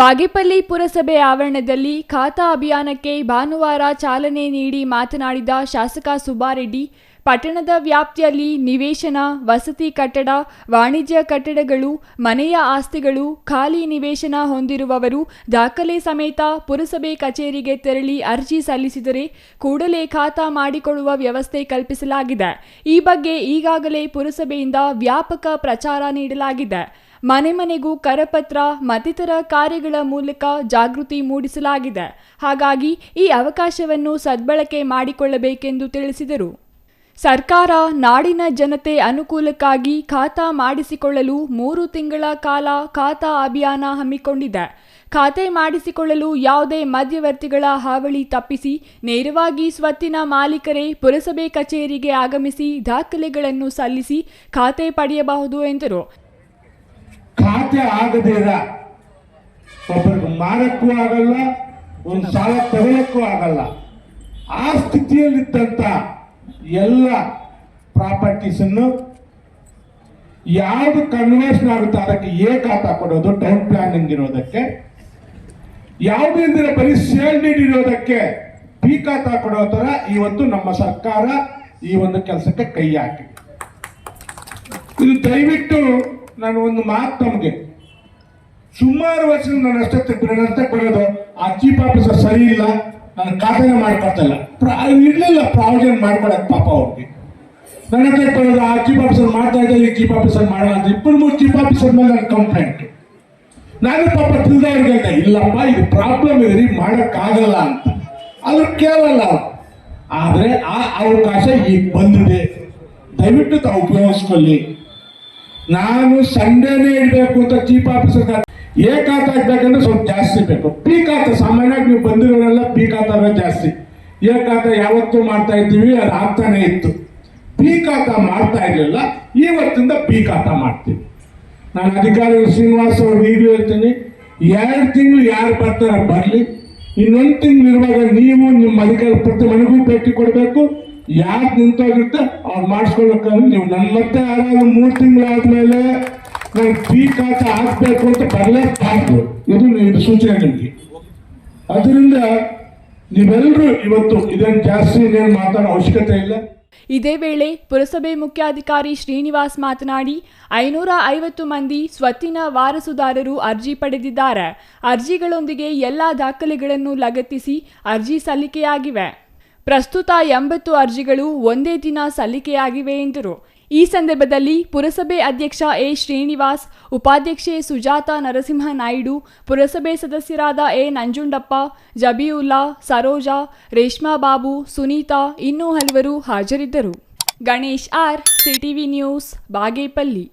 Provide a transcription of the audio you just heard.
ಬಾಗೇಪಲ್ಲಿ ಪುರಸಭೆ ಆವರಣದಲ್ಲಿ ಖಾತಾ ಅಭಿಯಾನಕ್ಕೆ ಭಾನುವಾರ ಚಾಲನೆ ನೀಡಿ ಮಾತನಾಡಿದ ಶಾಸಕ ಸುಬ್ಬಾರೆಡ್ಡಿ, ಪಟ್ಟಣದ ವ್ಯಾಪ್ತಿಯಲ್ಲಿ ನಿವೇಶನ, ವಸತಿ ಕಟ್ಟಡ, ವಾಣಿಜ್ಯ ಕಟ್ಟಡಗಳು, ಮನೆಯ ಆಸ್ತಿಗಳು, ಖಾಲಿ ನಿವೇಶನ ಹೊಂದಿರುವವರು ದಾಖಲೆ ಸಮೇತ ಪುರಸಭೆ ಕಚೇರಿಗೆ ತೆರಳಿ ಅರ್ಜಿ ಸಲ್ಲಿಸಿದರೆ ಕೂಡಲೇ ಖಾತಾ ಮಾಡಿಕೊಳ್ಳುವ ವ್ಯವಸ್ಥೆ ಕಲ್ಪಿಸಲಾಗಿದೆ. ಈ ಬಗ್ಗೆ ಈಗಾಗಲೇ ಪುರಸಭೆಯಿಂದ ವ್ಯಾಪಕ ಪ್ರಚಾರ ನೀಡಲಾಗಿದೆ. ಮನೆ ಮನೆಗೂ ಕರಪತ್ರ ಮತ್ತಿತರ ಕಾರ್ಯಗಳ ಮೂಲಕ ಜಾಗೃತಿ ಮೂಡಿಸಲಾಗಿದೆ. ಹಾಗಾಗಿ ಈ ಅವಕಾಶವನ್ನು ಸದ್ಬಳಕೆ ಮಾಡಿಕೊಳ್ಳಬೇಕೆಂದು ತಿಳಿಸಿದರು. ಸರ್ಕಾರ ನಾಡಿನ ಜನತೆ ಅನುಕೂಲಕ್ಕಾಗಿ ಖಾತಾ ಮಾಡಿಸಿಕೊಳ್ಳಲು 3 ತಿಂಗಳ ಕಾಲ ಖಾತಾ ಅಭಿಯಾನ ಹಮ್ಮಿಕೊಂಡಿದೆ. ಖಾತೆ ಮಾಡಿಸಿಕೊಳ್ಳಲು ಯಾವುದೇ ಮಧ್ಯವರ್ತಿಗಳ ಹಾವಳಿ ತಪ್ಪಿಸಿ ನೇರವಾಗಿ ಸ್ವತ್ತಿನ ಮಾಲೀಕರೇ ಪುರಸಭೆ ಕಚೇರಿಗೆ ಆಗಮಿಸಿ ದಾಖಲೆಗಳನ್ನು ಸಲ್ಲಿಸಿ ಖಾತೆ ಪಡೆಯಬಹುದು ಎಂದರು. ಖಾತೆ ಆಗದಿರ ಒಬ್ಬರಿಗೆ ಮಾರಕ್ಕೂ ಆಗಲ್ಲ, ಒಂದು ಸಾಲ ತಗೊಳ್ಳಕ್ಕೂ ಆಗಲ್ಲ. ಆ ಸ್ಥಿತಿಯಲ್ಲಿದ್ದಂತ ಎಲ್ಲ ಪ್ರಾಪರ್ಟೀಸ್ ಅನ್ನು ಯಾವ್ದು ಕನ್ವರ್ಷನ್ ಆಗುತ್ತೆ ಅದಕ್ಕೆ ಖಾತಾ ಕೊಡೋದು, ಟೌನ್ ಪ್ಲಾನಿಂಗ್ ಇರೋದಕ್ಕೆ, ಯಾವ್ದು ಇಲ್ದಿರ ಬರೀ ಸೇಲ್ ಡೀಡ್ ಇರೋದಕ್ಕೆ ಬಿ ಖಾತಾ ಕೊಡೋ ತರ ಇವತ್ತು ನಮ್ಮ ಸರ್ಕಾರ ಈ ಒಂದು ಕೆಲಸಕ್ಕೆ ಕೈ ಹಾಕಿ. ಇದು ದಯವಿಟ್ಟು ನಾನು ಒಂದು ಮಾತು ತಮಗೆ, ಸುಮಾರು ವರ್ಷ ನಾನು ಅಷ್ಟೇ ಬರೋದು ಆ ಚೀಫ್ ಆಫೀಸರ್ ಸರಿ ಇಲ್ಲ, ನನ್ನ ಖಾತೆನ ಮಾಡ್ಕೊಡ್ತಲ್ಲ, ಇರ್ಲಿಲ್ಲ ಪ್ರಾವಿಷನ್ ಮಾಡ್ಕೊಡಕ್ ಪಾಪ ಅವ್ರಿಗೆ. ನನ್ನ ಹತ್ರ ಬರೋದು ಆ ಚೀಫ್ ಆಫೀಸರ್ ಮಾಡ್ತಾ ಇದ್ದ, ಈ ಚೀಫ್ ಆಫೀಸರ್ ಮಾಡಲ್ಲ ಅಂತ 2-3 ಚೀಫ್ ಆಫೀಸರ್ ಮೇಲೆ ನನ್ನ ಕಂಪ್ಲೇಂಟ್. ನಾನು ಪಾಪ ತಿಳಿದವ್ರಿಗೆ ಹೇಳ್ದೆ, ಇಲ್ಲಪ್ಪ ಇದು ಪ್ರಾಬ್ಲಮ್ ಇದೆ ರೀ, ಮಾಡಕ್ಕಾಗಲ್ಲ ಅಂತ. ಅದ್ರ ಕೇಳಲ್ಲ ಅವ್ರು. ಆದ್ರೆ ಆ ಅವಕಾಶ ಈಗ ಬಂದಿದೆ, ದಯವಿಟ್ಟು ತಾವು ಉಪಯೋಗಿಸ್ಕೊಳ್ಳಿ. ನಾನು ಸಂಡೇನೇ ಇಡಬೇಕು ಅಂತ ಚೀಫ್ ಆಫೀಸರ್ ಖಾತಾ ಆಗ್ಬೇಕಂದ್ರೆ ಸ್ವಲ್ಪ ಜಾಸ್ತಿ ಬೇಕು. ಪಿ ಖಾತಾ ಸಾಮಾನ್ಯವಾಗಿ ನೀವು ಬಂದಿರೋರೆಲ್ಲ ಪಿ ಖಾತಾ ಜಾಸ್ತಿ, ಖಾತಾ ಯಾವತ್ತೂ ಮಾಡ್ತಾ ಇದ್ದೀವಿ, ಅದು ಆಗ್ತಾನೆ ಇತ್ತು. ಪಿ ಖಾತಾ ಮಾಡ್ತಾ ಇರಲಿಲ್ಲ, ಇವತ್ತಿಂದ ಪಿ ಖಾತಾ ಮಾಡ್ತೀವಿ. ನಾನು ಅಧಿಕಾರಿ ಶ್ರೀನಿವಾಸ್ ಅವ್ರ ವಿಡಿಯೋ ಹೇಳ್ತೀನಿ, 2 ತಿಂಗಳು ಯಾರು ಬರ್ತಾರೆ ಬರಲಿ, ಇನ್ನೊಂದು ತಿಂಗಳು ಇರುವಾಗ ನೀವು ನಿಮ್ಮ ಅಧಿಕಾರಿ ಪ್ರತಿ ಮನೆಗೂ ಭೇಟಿ ಕೊಡಬೇಕು. ಯಾರು ನಿಂತೋಗಿರುತ್ತೆ ಅವ್ರು ಮಾಡಿಸ್ಕೊಳ್ಬೇಕಂದ್ರೆ ನೀವು ನನ್ನ ಮತ್ತೆ ಯಾರಾದ್ರೂ 3 ತಿಂಗಳಾದ್ಮೇಲೆ ನಾನು ಪಿ ಖಾತಾ ಹಾಕ್ಬೇಕು ಅಂತ ಬರಲೇಬಾರ್ದು. ಇದು ಸೂಚನೆ ನಿಮಗೆ. ಅದರಿಂದ ನೀವೆಲ್ಲರೂ ಇವತ್ತು ಇದನ್ನು ಜಾಸ್ತಿ ಮಾತಾಡೋ ಅವಶ್ಯಕತೆ ಇಲ್ಲ. ಇದೇ ವೇಳೆ ಪುರಸಭೆ ಮುಖ್ಯಾಧಿಕಾರಿ ಶ್ರೀನಿವಾಸ್ ಮಾತನಾಡಿ, 550 ಮಂದಿ ಸ್ವತ್ತಿನ ವಾರಸುದಾರರು ಅರ್ಜಿ ಪಡೆದಿದ್ದಾರೆ. ಅರ್ಜಿಗಳೊಂದಿಗೆ ಎಲ್ಲಾ ದಾಖಲೆಗಳನ್ನು ಲಗತ್ತಿಸಿ ಅರ್ಜಿ ಸಲ್ಲಿಕೆಯಾಗಿವೆ. ಪ್ರಸ್ತುತ 80 ಅರ್ಜಿಗಳು ಒಂದೇ ದಿನ ಸಲ್ಲಿಕೆಯಾಗಿವೆ ಎಂದರು. ಈ ಸಂದರ್ಭದಲ್ಲಿ ಪುರಸಭೆ ಅಧ್ಯಕ್ಷ ಎ ಶ್ರೀನಿವಾಸ್, ಉಪಾಧ್ಯಕ್ಷೆ ಸುಜಾತಾ ನರಸಿಂಹನಾಯ್ಡು, ಪುರಸಭೆ ಸದಸ್ಯರಾದ ಎ ನಂಜುಂಡಪ್ಪ, ಜಬೀವುಲ್ಲಾ, ಸರೋಜಾ, ರೇಷ್ಮಾ ಬಾಬು, ಸುನೀತಾ ಇನ್ನೂ ಹಲವರು ಹಾಜರಿದ್ದರು. Ganesh R, CTV news, Bagepalli.